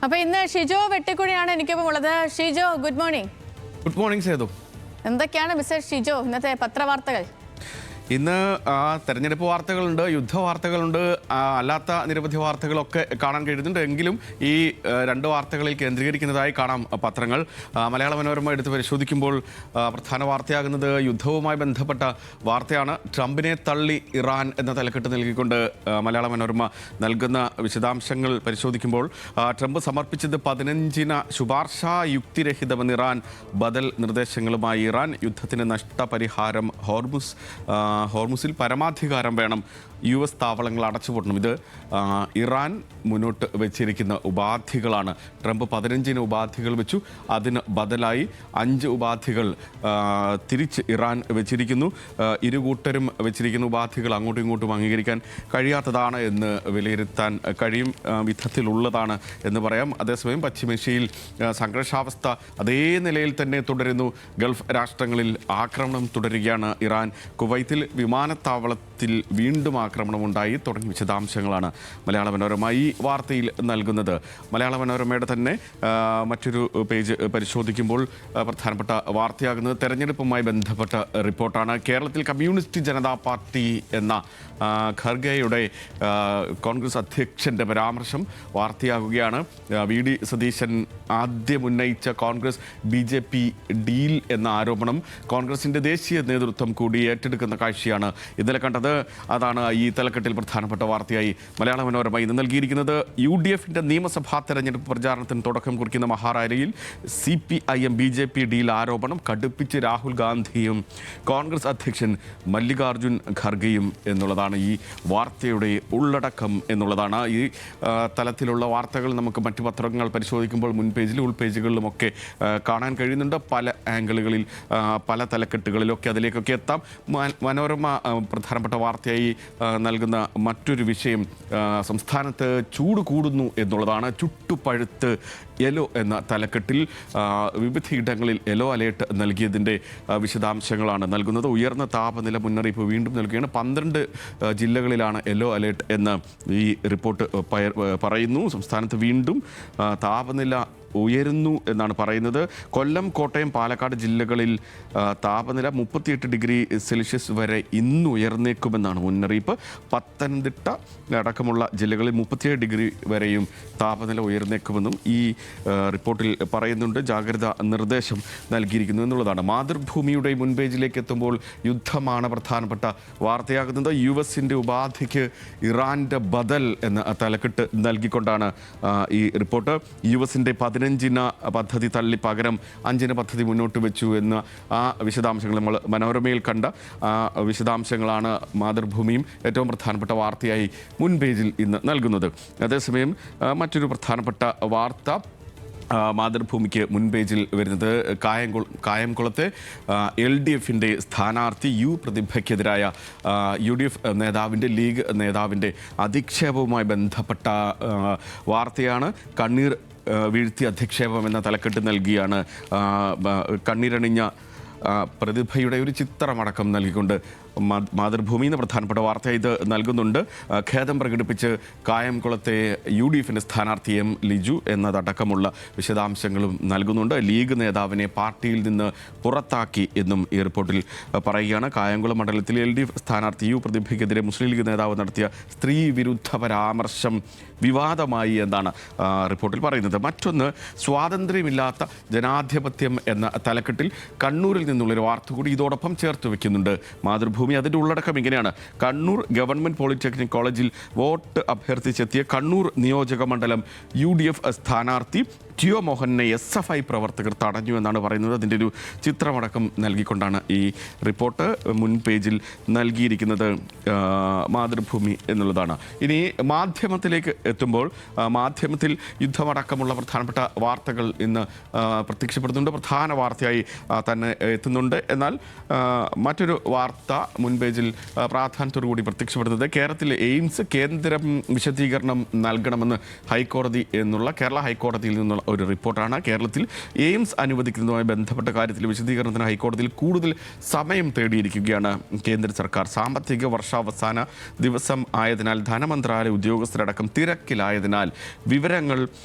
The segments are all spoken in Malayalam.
അപ്പോൾ ഇന്ന് ഷിജോ വെട്ടിക്കുഴിയാണ് എനിക്കൊപ്പം ഉള്ളത്. Shijo, good morning. Good morning Sethu. എന്തൊക്കെയാണ് മിസ്റ്റർ ഷിജോ ഇന്നത്തെ പത്രവാർത്തകൾ? ഇന്ന് തെരഞ്ഞെടുപ്പ് വാർത്തകളുണ്ട്, യുദ്ധ വാർത്തകളുണ്ട്, അല്ലാത്ത നിരവധി വാർത്തകളൊക്കെ കാണാൻ കഴിയുന്നുണ്ട്. എങ്കിലും ഈ രണ്ട് വാർത്തകളിൽ കേന്ദ്രീകരിക്കുന്നതായി കാണാം പത്രങ്ങൾ. മലയാള മനോരമ എടുത്ത് പരിശോധിക്കുമ്പോൾ പ്രധാന വാർത്തയാകുന്നത് യുദ്ധവുമായി ബന്ധപ്പെട്ട വാർത്തയാണ്. ട്രംപിനെ തള്ളി ഇറാൻ എന്ന തലക്കെട്ട് നൽകിക്കൊണ്ട് മലയാള മനോരമ നൽകുന്ന വിശദാംശങ്ങൾ പരിശോധിക്കുമ്പോൾ ട്രംപ് സമർപ്പിച്ചത് 15 ശുപാർശ യുക്തിരഹിതമെന്ന് ഇറാൻ. ബദൽ നിർദ്ദേശങ്ങളുമായി ഇറാൻ. യുദ്ധത്തിന് നഷ്ടപരിഹാരം, ഹോർമുസിൽ പരമാധികാരം വേണം, US താവളങ്ങൾ അടച്ചുപൂട്ടണം. ഇത് ഇറാൻ മുന്നോട്ട് വെച്ചിരിക്കുന്ന ഉപാധികളാണ്. ട്രംപ് 15 ഉപാധികൾ വെച്ചു. അതിന് ബദലായി 5 ഉപാധികൾ തിരിച്ച് ഇറാൻ വെച്ചിരിക്കുന്നു. ഇരുകൂട്ടരും വെച്ചിരിക്കുന്ന ഉപാധികൾ അങ്ങോട്ടും ഇങ്ങോട്ടും അംഗീകരിക്കാൻ കഴിയാത്തതാണ് എന്ന് വിലയിരുത്താൻ കഴിയും വിധത്തിലുള്ളതാണ് എന്ന് പറയാം. അതേസമയം പശ്ചിമേഷ്യയിൽ സംഘർഷാവസ്ഥ അതേ നിലയിൽ തന്നെ തുടരുന്നു. ഗൾഫ് രാഷ്ട്രങ്ങളിൽ ആക്രമണം തുടരുകയാണ് ഇറാൻ. കുവൈത്തിൽ വിമാനത്താവളത്തിൽ വീണ്ടും ആക്രമണമുണ്ടായി തുടങ്ങിയ വിശദാംശങ്ങളാണ് മലയാള മനോരമ ഈ വാർത്തയിൽ നൽകുന്നത്. മലയാള മനോരമയുടെ തന്നെ മറ്റൊരു പേജ് പരിശോധിക്കുമ്പോൾ പ്രധാനപ്പെട്ട വാർത്തയാകുന്നത് തെരഞ്ഞെടുപ്പുമായി ബന്ധപ്പെട്ട റിപ്പോർട്ടാണ്. കേരളത്തിൽ കമ്മ്യൂണിസ്റ്റ് ജനതാ പാർട്ടി എന്ന ഖർഗെയുടെ കോൺഗ്രസ് അധ്യക്ഷൻ്റെ പരാമർശം വാർത്തയാകുകയാണ്. VD സതീശൻ ആദ്യം ഉന്നയിച്ച കോൺഗ്രസ് BJP ഡീൽ എന്ന ആരോപണം കോൺഗ്രസിൻ്റെ ദേശീയ നേതൃത്വം കൂടി ഏറ്റെടുക്കുന്ന കാഴ്ചയാണ് ഇന്നലെ കണ്ടത്. അതാണ് ഈ തലക്കെട്ടിൽ പ്രധാനപ്പെട്ട വാർത്തയായി മലയാള മനോരമ ഇന്ന് നൽകിയിരിക്കുന്നത്. UDFന്റെ നിയമസഭാ തെരഞ്ഞെടുപ്പ് പ്രചാരണത്തിന് തുടക്കം കുറിക്കുന്ന മഹാറാലിയിൽ CPIM BJP ഡീൽ ആരോപണം കടുപ്പിച്ച് രാഹുൽ ഗാന്ധിയും കോൺഗ്രസ് അധ്യക്ഷൻ മല്ലികാർജുൻ ഖർഗെയും എന്നുള്ളതാണ് ഈ വാർത്തയുടെ ഉള്ളടക്കം എന്നുള്ളതാണ്. ഈ തലത്തിലുള്ള വാർത്തകൾ നമുക്ക് മറ്റു പത്രങ്ങൾ പരിശോധിക്കുമ്പോൾ മുൻ പേജിലും ഉൾപേജുകളിലുമൊക്കെ കാണാൻ കഴിയുന്നുണ്ട്. പല ആംഗിളുകളിൽ പല തലക്കെട്ടുകളിലൊക്കെ അതിലേക്കൊക്കെ എത്താം. മനോരമ പ്രധാനപ്പെട്ട വാർത്തയായി നൽകുന്ന മറ്റൊരു വിഷയം സംസ്ഥാനത്ത് ചൂട് കൂടുന്നു എന്നുള്ളതാണ്. ചുട്ടുപഴുത്ത് യെല്ലോ എന്ന തലക്കെട്ടിൽ വിവിധയിടങ്ങളിൽ യെല്ലോ അലേർട്ട് നൽകിയതിൻ്റെ വിശദാംശങ്ങളാണ് നൽകുന്നത്. ഉയർന്ന താപനില മുന്നറിയിപ്പ് വീണ്ടും നൽകുകയാണ്. 12 ജില്ലകളിലാണ് യെല്ലോ അലേർട്ട് എന്ന് ഈ റിപ്പോർട്ട് പറയുന്നു. സംസ്ഥാനത്ത് വീണ്ടും താപനില ഉയരുന്നു എന്നാണ് പറയുന്നത്. കൊല്ലം, കോട്ടയം, പാലക്കാട് ജില്ലകളിൽ താപനില 38 ഡിഗ്രി സെൽഷ്യസ് വരെ ഇന്ന് ഉയർന്നേക്കുമെന്നാണ് മുന്നറിയിപ്പ്. പത്തനംതിട്ട അടക്കമുള്ള ജില്ലകളിൽ 37 ഡിഗ്രി വരെയും താപനില ഉയർന്നേക്കുമെന്നും ഈ റിപ്പോർട്ടിൽ പറയുന്നുണ്ട്. ജാഗ്രതാ നിർദ്ദേശം നൽകിയിരിക്കുന്നു എന്നുള്ളതാണ്. മാതൃഭൂമിയുടെ മുൻപേജിലേക്ക് എത്തുമ്പോൾ യുദ്ധമാണ് പ്രധാനപ്പെട്ട വാർത്തയാകുന്നത്. US ഉപാധിക്ക് ഇറാൻ്റെ ബദൽ എന്ന തലക്കെട്ട് നൽകിക്കൊണ്ടാണ് ഈ റിപ്പോർട്ട്. US 15 പദ്ധതി തള്ളി പകരം 5 പദ്ധതി മുന്നോട്ട് വെച്ചു എന്ന ആ വിശദാംശങ്ങൾ നമ്മൾ മനോരമയിൽ കണ്ട വിശദാംശങ്ങളാണ് മാതൃഭൂമിയും ഏറ്റവും പ്രധാനപ്പെട്ട വാർത്തയായി മുൻ പേജിൽ ഇന്ന് നൽകുന്നത്. അതേസമയം മറ്റൊരു പ്രധാനപ്പെട്ട വാർത്ത മാതൃഭൂമിക്ക് മുൻപേജിൽ വരുന്നത് കായംകുളത്തെ LDFന്റെ സ്ഥാനാർത്ഥി പ്രതിഭയ്ക്കെതിരായ UDF നേതാവിൻ്റെ ലീഗ് നേതാവിൻ്റെ അധിക്ഷേപവുമായി ബന്ധപ്പെട്ട വാർത്തയാണ്. കണ്ണീർ വീഴ്ത്തി അധിക്ഷേപം എന്ന തലക്കെട്ട് നൽകിയാണ് കണ്ണീരണിഞ്ഞ പ്രതിഭയുടെ ഒരു ചിത്രമടക്കം നൽകിക്കൊണ്ട് മാതൃഭൂമി എന്ന പ്രധാനപ്പെട്ട വാർത്ത ഇത് നൽകുന്നുണ്ട്. ഖേദം പ്രകടിപ്പിച്ച് കായംകുളത്തെ UDFന്റെ സ്ഥാനാർത്ഥി ലിജു എന്നതടക്കമുള്ള വിശദാംശങ്ങളും നൽകുന്നുണ്ട്. ലീഗ് നേതാവിനെ പാർട്ടിയിൽ നിന്ന് പുറത്താക്കി എന്നും ഈ റിപ്പോർട്ടിൽ പറയുകയാണ്. കായംകുളം മണ്ഡലത്തിൽ LDF സ്ഥാനാർത്ഥി പ്രതിഭയ്ക്കെതിരെ മുസ്ലിം ലീഗ് നേതാവ് നടത്തിയ സ്ത്രീ വിരുദ്ധ പരാമർശം വിവാദമായി എന്നാണ് റിപ്പോർട്ടിൽ പറയുന്നത്. മറ്റൊന്ന്, സ്വാതന്ത്ര്യമില്ലാത്ത ജനാധിപത്യം എന്ന തലക്കെട്ടിൽ കണ്ണൂരിൽ നിന്നുള്ളൊരു വാർത്ത കൂടി ഇതോടൊപ്പം ചേർത്ത് വയ്ക്കുന്നുണ്ട് മാതൃഭൂമി. അതിൻ്റെ ഉള്ളടക്കം ഇങ്ങനെയാണ്. കണ്ണൂർ ഗവൺമെൻറ് പോളിടെക്നിക് കോളേജിൽ വോട്ട് അഭ്യർത്ഥിച്ചെത്തിയ കണ്ണൂർ നിയോജക മണ്ഡലം UDF സ്ഥാനാർത്ഥി ജിയോ മോഹനെ SFI പ്രവർത്തകർ തടഞ്ഞു എന്നാണ് പറയുന്നത്. അതിൻ്റെ ഒരു ചിത്രമടക്കം നൽകിക്കൊണ്ടാണ് ഈ റിപ്പോർട്ട് മുൻ പേജിൽ നൽകിയിരിക്കുന്നത് മാതൃഭൂമി എന്നുള്ളതാണ്. ഇനി മാധ്യമത്തിലേക്ക് എത്തുമ്പോൾ മാധ്യമത്തിൽ യുദ്ധമടക്കമുള്ള പ്രധാനപ്പെട്ട വാർത്തകൾ ഇന്ന് പ്രത്യക്ഷപ്പെടുന്നുണ്ട്. പ്രധാന വാർത്തയായി തന്നെ എത്തുന്നുണ്ട്. എന്നാൽ മറ്റൊരു വാർത്ത മുൻ പേജിൽ പ്രാധാന്യത്തോടു കൂടി പ്രത്യക്ഷപ്പെടുന്നത് കേരളത്തിലെ എയിംസ് കേന്ദ്രം വിശദീകരണം നൽകണമെന്ന് ഹൈക്കോടതി എന്നുള്ള കേരള ഹൈക്കോടതിയിൽ നിന്നുള്ള ഒരു റിപ്പോർട്ടാണ്. കേരളത്തിൽ എയിംസ് അനുവദിക്കുന്നതുമായി ബന്ധപ്പെട്ട കാര്യത്തിൽ വിശദീകരണത്തിന് ഹൈക്കോടതിയിൽ കൂടുതൽ സമയം തേടിയിരിക്കുകയാണ് കേന്ദ്ര സർക്കാർ. സാമ്പത്തിക വർഷാവസാന ദിവസം ആയതിനാൽ ധനമന്ത്രാലയ ഉദ്യോഗസ്ഥരടക്കം തിരക്കിലായതിനാൽ വിവരങ്ങൾ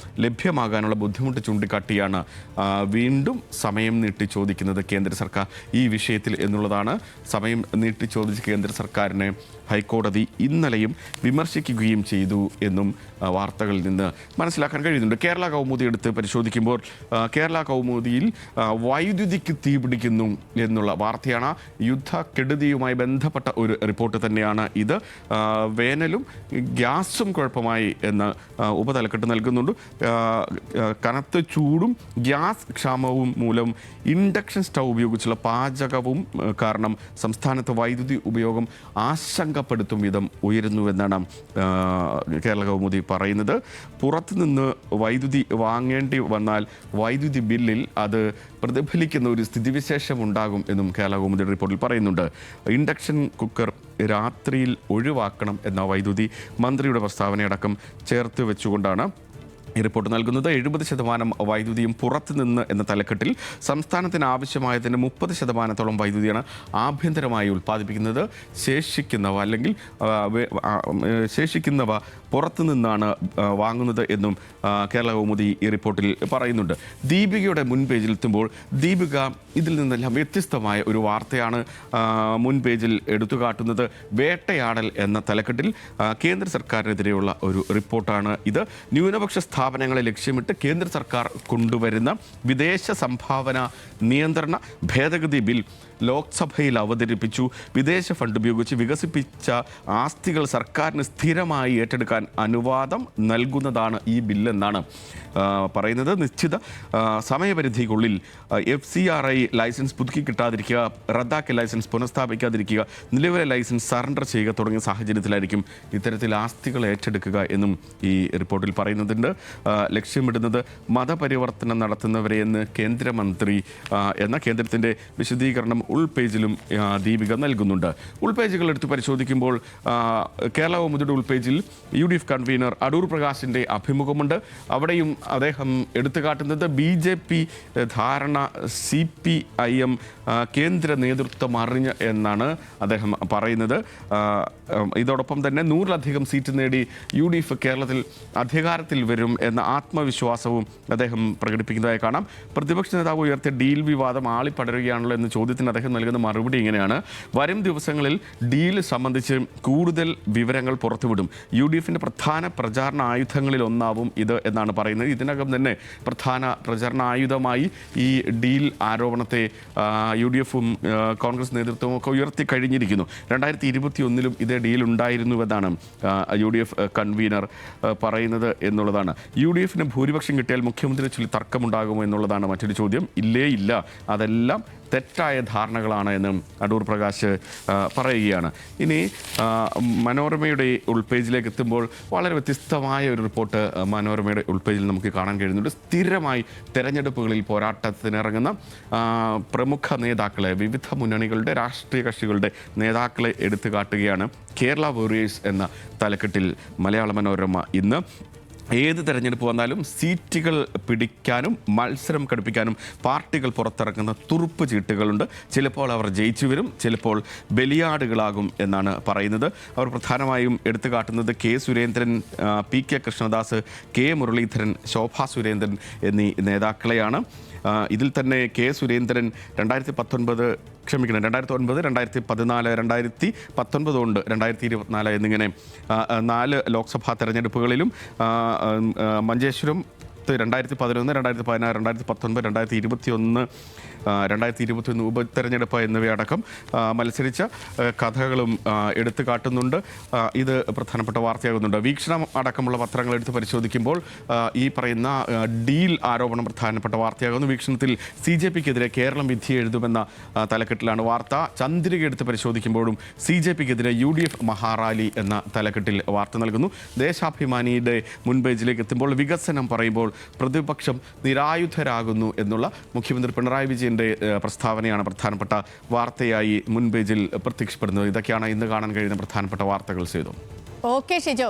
ലഭ്യമാകാനുള്ള ബുദ്ധിമുട്ട് ചൂണ്ടിക്കാട്ടിയാണ് വീണ്ടും സമയം നീട്ടി ചോദിക്കുന്നത് കേന്ദ്ര സർക്കാർ ഈ വിഷയത്തിൽ എന്നുള്ളതാണ്. സമയം നീട്ടി ചോദിച്ച കേന്ദ്ര സർക്കാരിനെ ഹൈക്കോടതി ഇന്നലെയും വിമർശിക്കുകയും ചെയ്തു എന്നും വാർത്തകളിൽ നിന്ന് മനസ്സിലാക്കാൻ കഴിയുന്നുണ്ട്. കേരള കൗമുദി എടുത്ത് പരിശോധിക്കുമ്പോൾ കേരള കൗമുദിയിൽ വൈദ്യുതിക്ക് തീപിടിക്കുന്നു എന്നുള്ള വാർത്തയാണ്. യുദ്ധക്കെടുതിയുമായി ബന്ധപ്പെട്ട ഒരു റിപ്പോർട്ട് തന്നെയാണ് ഇത്. വേനലും ഗ്യാസും കുഴപ്പമായി എന്ന് ഉപതലക്കെട്ട് നൽകുന്നുണ്ട്. കനത്ത ചൂടും ഗ്യാസ് ക്ഷാമവും മൂലം ഇൻഡക്ഷൻ സ്റ്റൗ ഉപയോഗിച്ചുള്ള പാചകവും കാരണം സംസ്ഥാനത്ത് വൈദ്യുതി ഉപയോഗം ആശങ്കപ്പെടുത്തും വിധം ഉയരുന്നുവെന്നാണ് കേരള കൗമുദി പറയുന്നത്. പുറത്തുനിന്ന് വൈദ്യുതി വാങ്ങേണ്ടി വന്നാൽ വൈദ്യുതി ബില്ലിൽ അത് പ്രതിഫലിക്കുന്ന ഒരു സ്ഥിതിവിശേഷം ഉണ്ടാകും എന്നും കേരള കൗമുദിയുടെ റിപ്പോർട്ടിൽ പറയുന്നുണ്ട്. ഇൻഡക്ഷൻ കുക്കർ രാത്രിയിൽ ഒഴിവാക്കണം എന്ന വൈദ്യുതി മന്ത്രിയുടെ പ്രസ്താവനയടക്കം ചേർത്ത് വെച്ചുകൊണ്ടാണ് ഈ റിപ്പോർട്ട് നൽകുന്നത്. 70% വൈദ്യുതിയും പുറത്തുനിന്ന് എന്ന തലക്കെട്ടിൽ സംസ്ഥാനത്തിന് ആവശ്യമായതിന് 30% വൈദ്യുതിയാണ് ആഭ്യന്തരമായി ഉൽപ്പാദിപ്പിക്കുന്നത്. ശേഷിക്കുന്നവ പുറത്തുനിന്നാണ് വാങ്ങുന്നത് എന്നും കേരള കൗമുദി ഈ റിപ്പോർട്ടിൽ പറയുന്നുണ്ട്. ദീപികയുടെ മുൻ പേജിൽ എത്തുമ്പോൾ ദീപിക ഇതിൽ നിന്നെല്ലാം വ്യത്യസ്തമായ ഒരു വാർത്തയാണ് മുൻ പേജിൽ എടുത്തുകാട്ടുന്നത്. വേട്ടയാടൽ എന്ന തലക്കെട്ടിൽ കേന്ദ്ര സർക്കാരിനെതിരെയുള്ള ഒരു റിപ്പോർട്ടാണ് ഇത്. ന്യൂനപക്ഷ സ്ഥാപനങ്ങളെ ലക്ഷ്യമിട്ട് കേന്ദ്ര സർക്കാർ കൊണ്ടുവരുന്ന വിദേശ സംഭാവന നിയന്ത്രണ ഭേദഗതി ബിൽ ലോക്സഭയിൽ അവതരിപ്പിച്ചു. വിദേശ ഫണ്ട് ഉപയോഗിച്ച് വികസിപ്പിച്ച ആസ്തികൾ സർക്കാരിന് സ്ഥിരമായി ഏറ്റെടുക്കാൻ അനുവാദം നൽകുന്നതാണ് ഈ ബില്ലെന്നാണ് പറയുന്നത്. നിശ്ചിത സമയപരിധിക്കുള്ളിൽ FCRI ലൈസൻസ് പുതുക്കി കിട്ടാതിരിക്കുക, റദ്ദാക്കിയ ലൈസൻസ് പുനഃസ്ഥാപിക്കാതിരിക്കുക, നിലവിലെ ലൈസൻസ് സറണ്ടർ ചെയ്യുക തുടങ്ങിയ സാഹചര്യത്തിലായിരിക്കും ഇത്തരത്തിൽ ആസ്തികൾ ഏറ്റെടുക്കുക എന്നും ഈ റിപ്പോർട്ടിൽ പറയുന്നുണ്ട്. ലക്ഷ്യമിടുന്നത് മതപരിവർത്തനം നടത്തുന്നവരെ എന്ന് കേന്ദ്രമന്ത്രി എന്ന കേന്ദ്രത്തിൻ്റെ വിശദീകരണം ഉൾപേജിലും ദീപിക നൽകുന്നുണ്ട്. ഉൾപേജുകൾ എടുത്ത് പരിശോധിക്കുമ്പോൾ കേരള കൗമുദിയുടെ ഉൾപേജിൽ UDF കൺവീനർ അടൂർ പ്രകാശിൻ്റെ അഭിമുഖമുണ്ട്. അവിടെയും അദ്ദേഹം എടുത്തുകാട്ടുന്നത് BJP ധാരണ CPIM കേന്ദ്ര നേതൃത്വം അറിഞ്ഞ് എന്നാണ് അദ്ദേഹം പറയുന്നത്. ഇതോടൊപ്പം തന്നെ 100-ലധികം സീറ്റ് നേടി UDF കേരളത്തിൽ അധികാരത്തിൽ വരും എന്ന ആത്മവിശ്വാസവും അദ്ദേഹം പ്രകടിപ്പിക്കുന്നതായി കാണാം. പ്രതിപക്ഷ നേതാവ് ഉയർത്തിയ ഡീൽ വിവാദം ആളിപ്പടരുകയാണല്ലോ എന്ന ചോദ്യത്തിന് അദ്ദേഹം നൽകുന്ന മറുപടി ഇങ്ങനെയാണ്: വരും ദിവസങ്ങളിൽ ഡീൽ സംബന്ധിച്ച് കൂടുതൽ വിവരങ്ങൾ പുറത്തുവിടും. UDFിൻ്റെ പ്രധാന പ്രചാരണ ആയുധങ്ങളിൽ ഒന്നാവും ഇത് എന്നാണ് പറയുന്നത്. ഇതിനകം തന്നെ പ്രധാന പ്രചാരണ ആയുധമായി ഈ ഡീൽ ആരോപണത്തെ UDFും കോൺഗ്രസ് നേതൃത്വവും ഒക്കെ ഉയർത്തി കഴിഞ്ഞിരിക്കുന്നു. 2021 ഇതേ ഡീൽ ഉണ്ടായിരുന്നുവെന്നാണ് UDF കൺവീനർ പറയുന്നത് എന്നുള്ളതാണ്. UDFിന് ഭൂരിപക്ഷം കിട്ടിയാൽ മുഖ്യമന്ത്രിയെ ചൊല്ലി തർക്കമുണ്ടാകുമോ എന്നുള്ളതാണ് മറ്റൊരു ചോദ്യം. ഇല്ല, അതെല്ലാം തെറ്റായ ധാരണകളാണ് എന്നും അടൂർ പ്രകാശ് പറയുകയാണ്. ഇനി മനോരമയുടെ ഉൾപേജിലേക്ക് എത്തുമ്പോൾ വളരെ വ്യത്യസ്തമായ ഒരു റിപ്പോർട്ട് മനോരമയുടെ ഉൾപേജിൽ നമുക്ക് കാണാൻ കഴിയുന്നുണ്ട്. സ്ഥിരമായി തെരഞ്ഞെടുപ്പുകളിൽ പോരാട്ടത്തിനിറങ്ങുന്ന പ്രമുഖ നേതാക്കളെ, വിവിധ മുന്നണികളുടെ രാഷ്ട്രീയ കക്ഷികളുടെ നേതാക്കളെ എടുത്തു കാട്ടുകയാണ്. കേരള വോറിയേഴ്സ് എന്ന തലക്കെട്ടിൽ മലയാള മനോരമ ഇന്ന്. ഏത് തെരഞ്ഞെടുപ്പ് വന്നാലും സീറ്റുകൾ പിടിക്കാനും മത്സരം കടുപ്പിക്കാനും പാർട്ടികൾ പുറത്തിറക്കുന്ന തുറുപ്പ് ചീട്ടുകളുണ്ട്. ചിലപ്പോൾ അവർ ജയിച്ചു വരും, ചിലപ്പോൾ ബലിയാടുകളാകും എന്നാണ് പറയുന്നത്. അവർ പ്രധാനമായും എടുത്തു കാട്ടുന്നത് K Surendran, PK Krishnadas, K Muraleedharan, Shobha Surendran എന്നീ നേതാക്കളെയാണ്. ഇതിൽ തന്നെ K സുരേന്ദ്രൻ 2009, 2014, 2019 ഉണ്ട്, 2024 എന്നിങ്ങനെ 4 ലോക്സഭാ തെരഞ്ഞെടുപ്പുകളിലും മഞ്ചേശ്വരം 2011, 2016, 2019, 2021 ഉപതെരഞ്ഞെടുപ്പ് എന്നിവയടക്കം മത്സരിച്ച കഥകളും എടുത്തു കാട്ടുന്നുണ്ട്. ഇത് പ്രധാനപ്പെട്ട വാർത്തയാകുന്നുണ്ട്. വീക്ഷണം അടക്കമുള്ള പത്രങ്ങൾ എടുത്ത് പരിശോധിക്കുമ്പോൾ ഈ പറയുന്ന ഡീൽ ആരോപണം പ്രധാനപ്പെട്ട വാർത്തയാകുന്നു. വീക്ഷണത്തിൽ CJPക്കെതിരെ കേരളം വിധി എഴുതുമെന്ന തലക്കെട്ടിലാണ് വാർത്ത. ചന്ദ്രിക എടുത്ത് പരിശോധിക്കുമ്പോഴും CJPക്കെതിരെ UDF മഹാറാലി എന്ന തലക്കെട്ടിൽ വാർത്ത നൽകുന്നു. ദേശാഭിമാനിയുടെ മുൻപേജിലേക്ക് എത്തുമ്പോൾ വികസനം പറയുമ്പോൾ പ്രതിപക്ഷം നിരായുധരാകുന്നു എന്നുള്ള മുഖ്യമന്ത്രി പിണറായി വിജയൻ്റെ പ്രസ്താവനയാണ് പ്രധാനപ്പെട്ട വാർത്തയായി മുൻപേജിൽ പ്രത്യക്ഷപ്പെടുന്നത്. ഇതൊക്കെയാണ് ഇന്ന് കാണാൻ കഴിയുന്ന പ്രധാനപ്പെട്ട വാർത്തകൾ. ചെയ്തു. ഓക്കെ ഷിജോ.